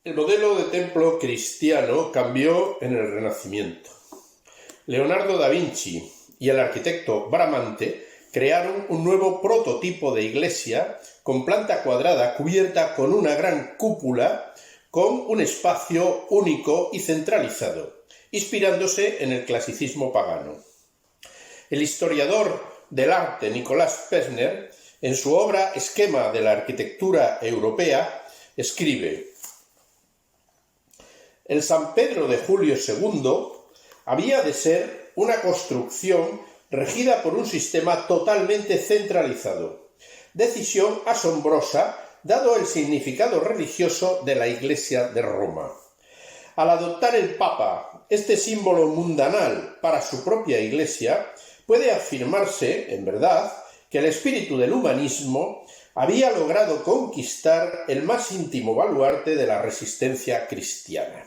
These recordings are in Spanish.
El modelo de templo cristiano cambió en el Renacimiento. Leonardo da Vinci y el arquitecto Bramante crearon un nuevo prototipo de iglesia con planta cuadrada cubierta con una gran cúpula con un espacio único y centralizado, inspirándose en el clasicismo pagano. El historiador del arte Nicolás Pevsner, en su obra Esquema de la arquitectura europea, escribe: el San Pedro de Julio II había de ser una construcción regida por un sistema totalmente centralizado, decisión asombrosa dado el significado religioso de la Iglesia de Roma. Al adoptar el Papa este símbolo mundanal para su propia Iglesia, puede afirmarse, en verdad, que el espíritu del humanismo había logrado conquistar el más íntimo baluarte de la resistencia cristiana.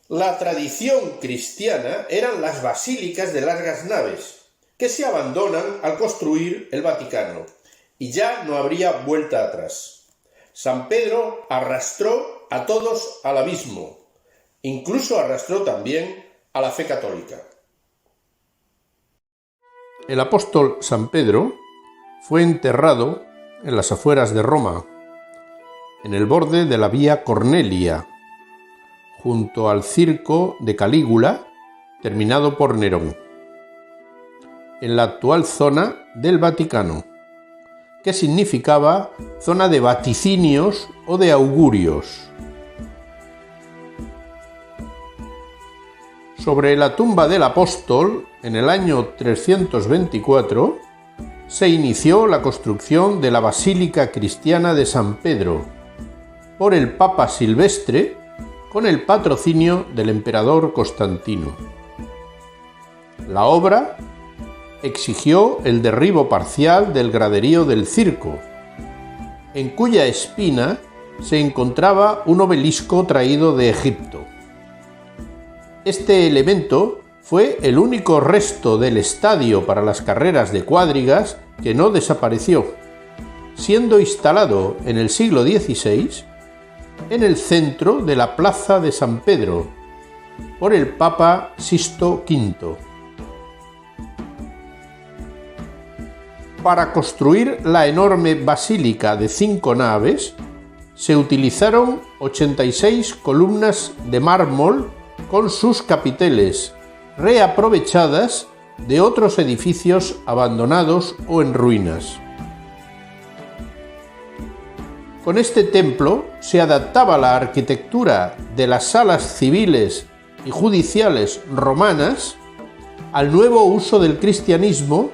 La tradición cristiana eran las basílicas de largas naves, que se abandonan al construir el Vaticano, y ya no habría vuelta atrás. San Pedro arrastró a todos al abismo, incluso arrastró también a la fe católica. El apóstol San Pedro fue enterrado en las afueras de Roma, en el borde de la Vía Cornelia, junto al circo de Calígula, terminado por Nerón, en la actual zona del Vaticano, que significaba zona de vaticinios o de augurios. Sobre la tumba del apóstol, en el año 324, se inició la construcción de la Basílica Cristiana de San Pedro por el Papa Silvestre, con el patrocinio del emperador Constantino. La obra exigió el derribo parcial del graderío del circo, en cuya espina se encontraba un obelisco traído de Egipto. Este elemento fue el único resto del estadio para las carreras de cuadrigas que no desapareció, siendo instalado en el siglo XVI en el centro de la Plaza de San Pedro por el Papa Sixto V. Para construir la enorme basílica de 5 naves se utilizaron 86 columnas de mármol con sus capiteles, reaprovechadas de otros edificios abandonados o en ruinas. Con este templo se adaptaba la arquitectura de las salas civiles y judiciales romanas al nuevo uso del cristianismo,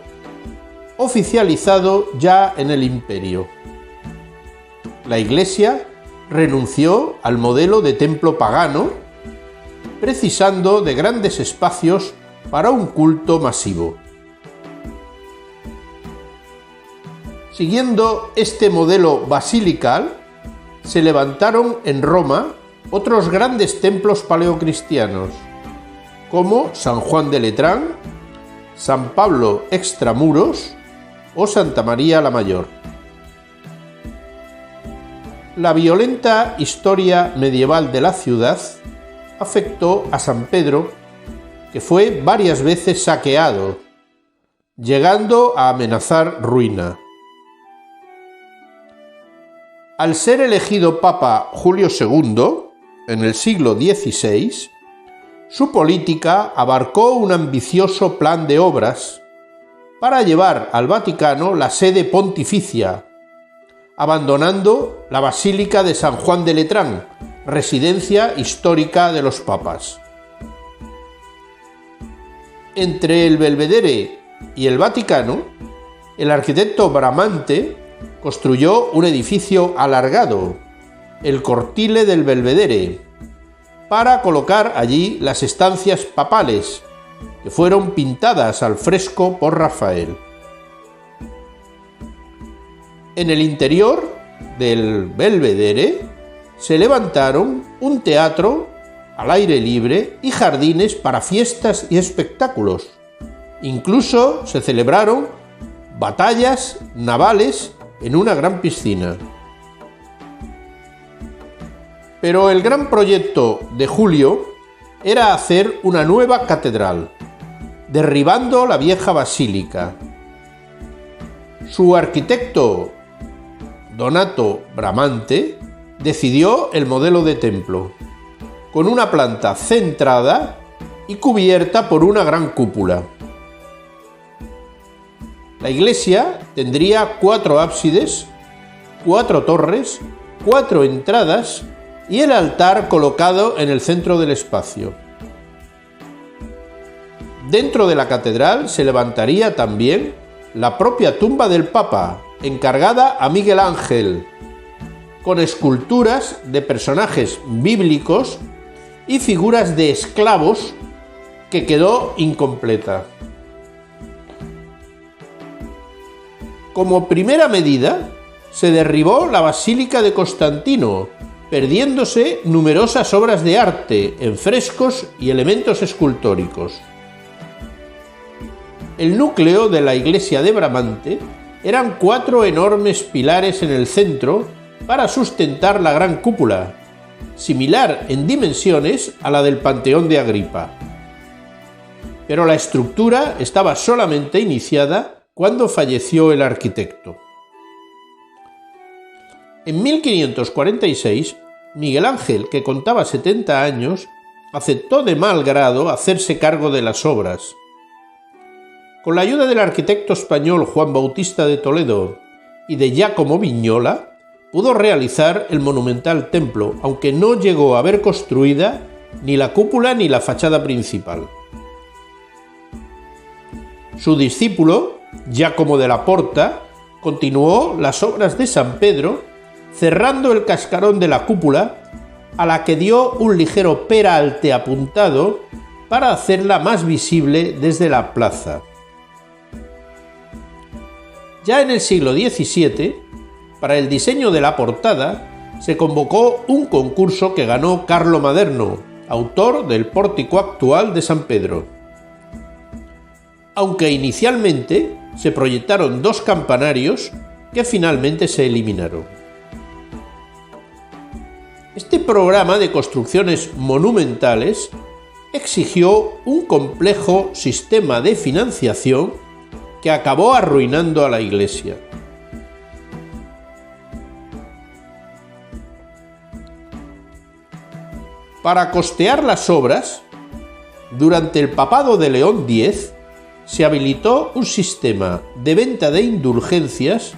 oficializado ya en el imperio. La Iglesia renunció al modelo de templo pagano, precisando de grandes espacios para un culto masivo. Siguiendo este modelo basilical, se levantaron en Roma otros grandes templos paleocristianos, como San Juan de Letrán, San Pablo Extramuros o Santa María la Mayor. La violenta historia medieval de la ciudad afectó a San Pedro, que fue varias veces saqueado, llegando a amenazar ruina. Al ser elegido Papa Julio II, en el siglo XVI, su política abarcó un ambicioso plan de obras para llevar al Vaticano la sede pontificia, abandonando la Basílica de San Juan de Letrán, residencia histórica de los papas. Entre el Belvedere y el Vaticano, el arquitecto Bramante construyó un edificio alargado, el Cortile del Belvedere, para colocar allí las estancias papales, que fueron pintadas al fresco por Rafael. En el interior del Belvedere se levantaron un teatro al aire libre y jardines para fiestas y espectáculos. Incluso se celebraron batallas navales en una gran piscina. Pero el gran proyecto de Julio era hacer una nueva catedral, derribando la vieja basílica. Su arquitecto, Donato Bramante, decidió el modelo de templo, con una planta centrada y cubierta por una gran cúpula. La iglesia tendría 4 ábsides, 4 torres, 4 entradas y el altar colocado en el centro del espacio. Dentro de la catedral se levantaría también la propia tumba del Papa, encargada a Miguel Ángel, con esculturas de personajes bíblicos y figuras de esclavos que quedó incompleta. Como primera medida, se derribó la Basílica de Constantino, perdiéndose numerosas obras de arte en frescos y elementos escultóricos. El núcleo de la iglesia de Bramante eran 4 enormes pilares en el centro para sustentar la gran cúpula, similar en dimensiones a la del Panteón de Agripa. Pero la estructura estaba solamente iniciada cuando falleció el arquitecto. En 1546, Miguel Ángel, que contaba 70 años, aceptó de mal grado hacerse cargo de las obras. Con la ayuda del arquitecto español Juan Bautista de Toledo y de Giacomo Vignola, pudo realizar el monumental templo, aunque no llegó a ver construida ni la cúpula ni la fachada principal. Su discípulo, Giacomo de la Porta, continuó las obras de San Pedro, cerrando el cascarón de la cúpula, a la que dio un ligero peralte apuntado para hacerla más visible desde la plaza. Ya en el siglo XVII, para el diseño de la portada, se convocó un concurso que ganó Carlo Maderno, autor del pórtico actual de San Pedro. Aunque inicialmente se proyectaron 2 campanarios que finalmente se eliminaron. Este programa de construcciones monumentales exigió un complejo sistema de financiación que acabó arruinando a la iglesia. Para costear las obras, durante el papado de León X, se habilitó un sistema de venta de indulgencias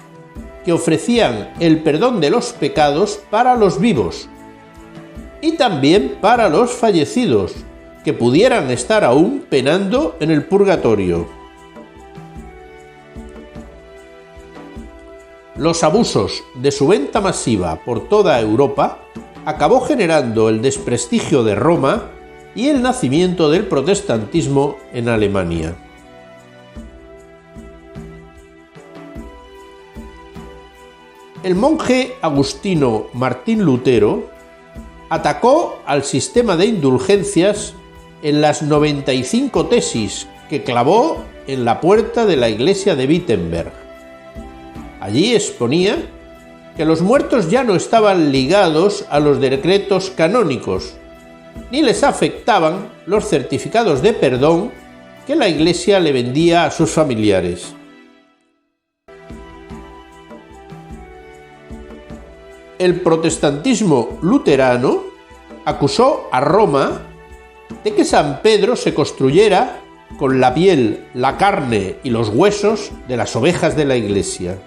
que ofrecían el perdón de los pecados para los vivos y también para los fallecidos, que pudieran estar aún penando en el purgatorio. Los abusos de su venta masiva por toda Europa acabó generando el desprestigio de Roma y el nacimiento del protestantismo en Alemania. El monje agustino Martín Lutero atacó al sistema de indulgencias en las 95 tesis que clavó en la puerta de la iglesia de Wittenberg. Allí exponía que los muertos ya no estaban ligados a los decretos canónicos, ni les afectaban los certificados de perdón que la Iglesia le vendía a sus familiares. El protestantismo luterano acusó a Roma de que San Pedro se construyera con la piel, la carne y los huesos de las ovejas de la Iglesia.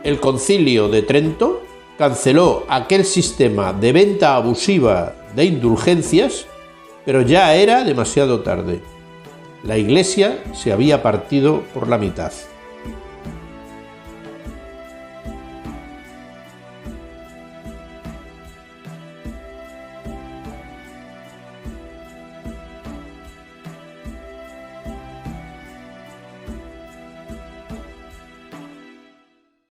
El Concilio de Trento canceló aquel sistema de venta abusiva de indulgencias, pero ya era demasiado tarde. La Iglesia se había partido por la mitad.